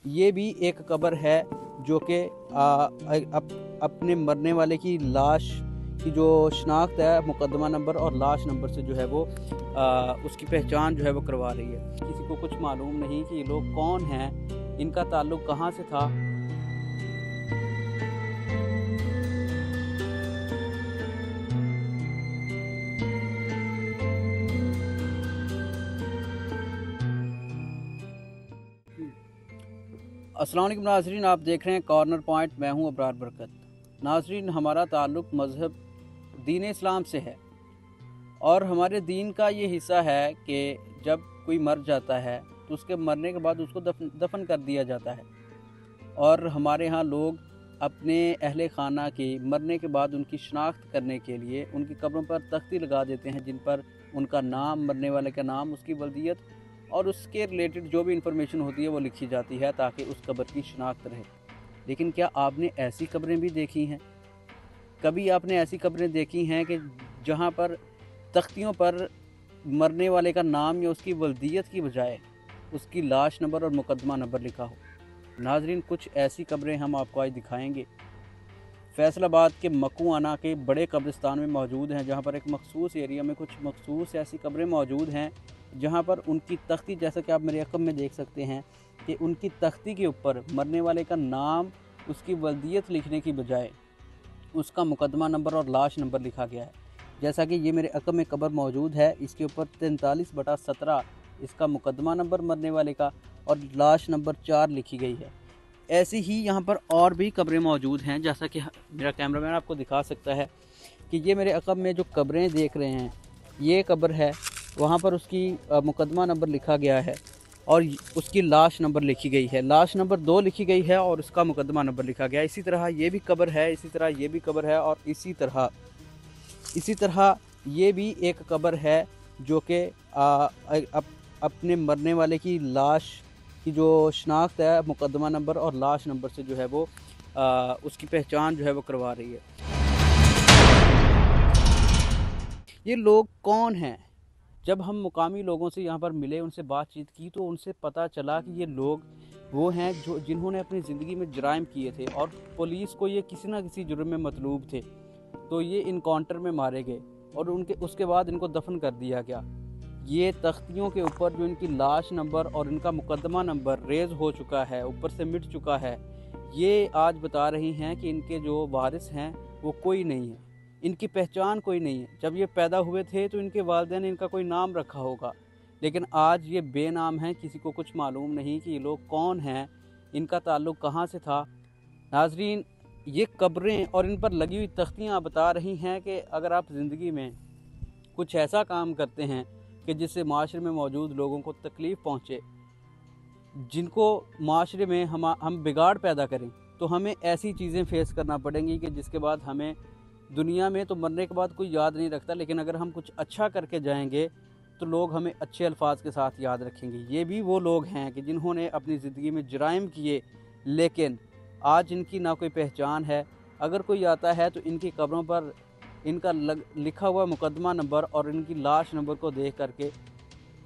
ये भी एक कब्र है जो कि अपने मरने वाले की लाश की जो शनाख्त है मुकदमा नंबर और लाश नंबर से जो है वो उसकी पहचान जो है वो करवा रही है। किसी को कुछ मालूम नहीं कि ये लोग कौन हैं, इनका ताल्लुक़ कहाँ से था। अस्सलाम वालेकुम नाज़रीन, आप देख रहे हैं कॉर्नर पॉइंट। मैं हूं अबरार बरकत। नाज़रीन, हमारा ताल्लुक़ मज़हब दीन इस्लाम से है और हमारे दीन का ये हिस्सा है कि जब कोई मर जाता है तो उसके मरने के बाद उसको दफन कर दिया जाता है। और हमारे यहाँ लोग अपने अहले खाना की मरने के बाद उनकी शनाख्त करने के लिए उनकी कब्रों पर तख्ती लगा देते हैं, जिन पर उनका नाम, मरने वाले का नाम, उसकी वल्दियत और उसके रिलेटेड जो भी इंफॉर्मेशन होती है वो लिखी जाती है ताकि उस कब्र की शनाख्त रहे। लेकिन क्या आपने ऐसी कब्रें भी देखी हैं? कभी आपने ऐसी कब्रें देखी हैं कि जहाँ पर तख्तियों पर मरने वाले का नाम या उसकी वल्दियत की बजाय उसकी लाश नंबर और मुकदमा नंबर लिखा हो? नाजरीन, कुछ ऐसी कब्रें हम आपको आज दिखाएंगे। फैसलाबाद के मकूआना के बड़े कब्रिस्तान में मौजूद हैं, जहाँ पर एक मखसूस एरिया में कुछ मखसूस ऐसी कब्रें मौजूद हैं जहाँ पर उनकी तख्ती, जैसा कि आप मेरे रकम में देख सकते हैं कि उनकी तख्ती के ऊपर मरने वाले का नाम, उसकी वल्दियत लिखने की बजाय उसका मुकदमा नंबर और लाश नंबर लिखा गया है। जैसा कि ये मेरे अकम में कब्र मौजूद है, इसके ऊपर 43/17 इसका मुकदमा नंबर मरने वाले का और लाश नंबर 4 लिखी गई है। ऐसे ही यहाँ पर और भी कब्रें मौजूद हैं, जैसा कि मेरा कैमरामैन आपको दिखा सकता है कि ये मेरे अकब में जो कब्रें देख रहे हैं, ये कब्र है, वहाँ पर उसकी मुकदमा नंबर लिखा गया है और उसकी लाश नंबर लिखी गई है, लाश नंबर 2 लिखी गई है और उसका मुकदमा नंबर लिखा गया है। इसी तरह ये भी कब्र है, इसी तरह ये भी कब्र है और इसी तरह ये भी एक कब्र है जो कि अपने मरने वाले की लाश की जो शनाख्त है मुकदमा नंबर और लाश नंबर से जो है वो उसकी पहचान जो है वो करवा रही है। ये लोग कौन हैं? जब हम मुकामी लोगों से यहाँ पर मिले, उनसे बातचीत की, तो उनसे पता चला कि ये लोग वो हैं जो जिन्होंने अपनी ज़िंदगी में जराइम किए थे और पुलिस को ये किसी न किसी जुर्म में मतलूब थे, तो ये इनकाउंटर में मारे गए और उसके बाद इनको दफन कर दिया गया। ये तख्तियों के ऊपर जो इनकी लाश नंबर और इनका मुकदमा नंबर रेज़ हो चुका है, ऊपर से मिट चुका है, ये आज बता रही हैं कि इनके जो वारिस हैं वो कोई नहीं है, इनकी पहचान कोई नहीं है। जब ये पैदा हुए थे तो इनके वालिदैन ने इनका कोई नाम रखा होगा, लेकिन आज ये बेनाम हैं, किसी को कुछ मालूम नहीं कि ये लोग कौन हैं, इनका ताल्लुक़ कहाँ से था। नाजरीन, ये कब्रें और इन पर लगी हुई तख्तियाँ बता रही हैं कि अगर आप ज़िंदगी में कुछ ऐसा काम करते हैं कि जिससे माशरे में मौजूद लोगों को तकलीफ़ पहुँचे, जिनको माशरे में हम बिगाड़ पैदा करें, तो हमें ऐसी चीज़ें फ़ेस करना पड़ेंगी कि जिसके बाद हमें दुनिया में तो मरने के बाद कोई याद नहीं रखता, लेकिन अगर हम कुछ अच्छा करके जाएंगे तो लोग हमें अच्छे अल्फाज के साथ याद रखेंगे। ये भी वो लोग हैं कि जिन्होंने अपनी ज़िंदगी में जराइम किए, लेकिन आज इनकी ना कोई पहचान है। अगर कोई आता है तो इनकी कब्रों पर इनका लिखा हुआ मुकदमा नंबर और इनकी लाश नंबर को देख करके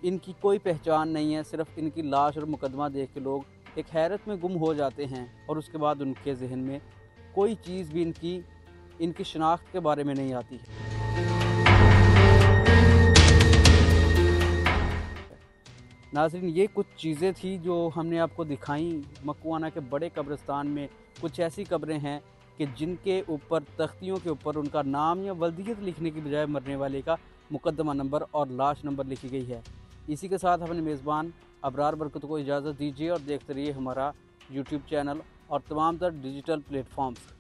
इनकी कोई पहचान नहीं है। सिर्फ इनकी लाश और मुकदमा देख के लोग एक हैरत में गुम हो जाते हैं और उसके बाद उनके जहन में कोई चीज़ भी इनकी शनाख्त के बारे में नहीं आती है। नाज़रीन, ये कुछ चीज़ें थी जो हमने आपको दिखाई। मकूआना के बड़े कब्रिस्तान में कुछ ऐसी कब्रें हैं कि जिनके ऊपर तख्तियों के ऊपर उनका नाम या वल्दियत लिखने की बजाय मरने वाले का मुकदमा नंबर और लाश नंबर लिखी गई है। इसी के साथ अपने मेज़बान अबरार बरकत को इजाज़त दीजिए और देखते रहिए हमारा यूट्यूब चैनल और तमाम तर डिजिटल प्लेटफॉर्म्स।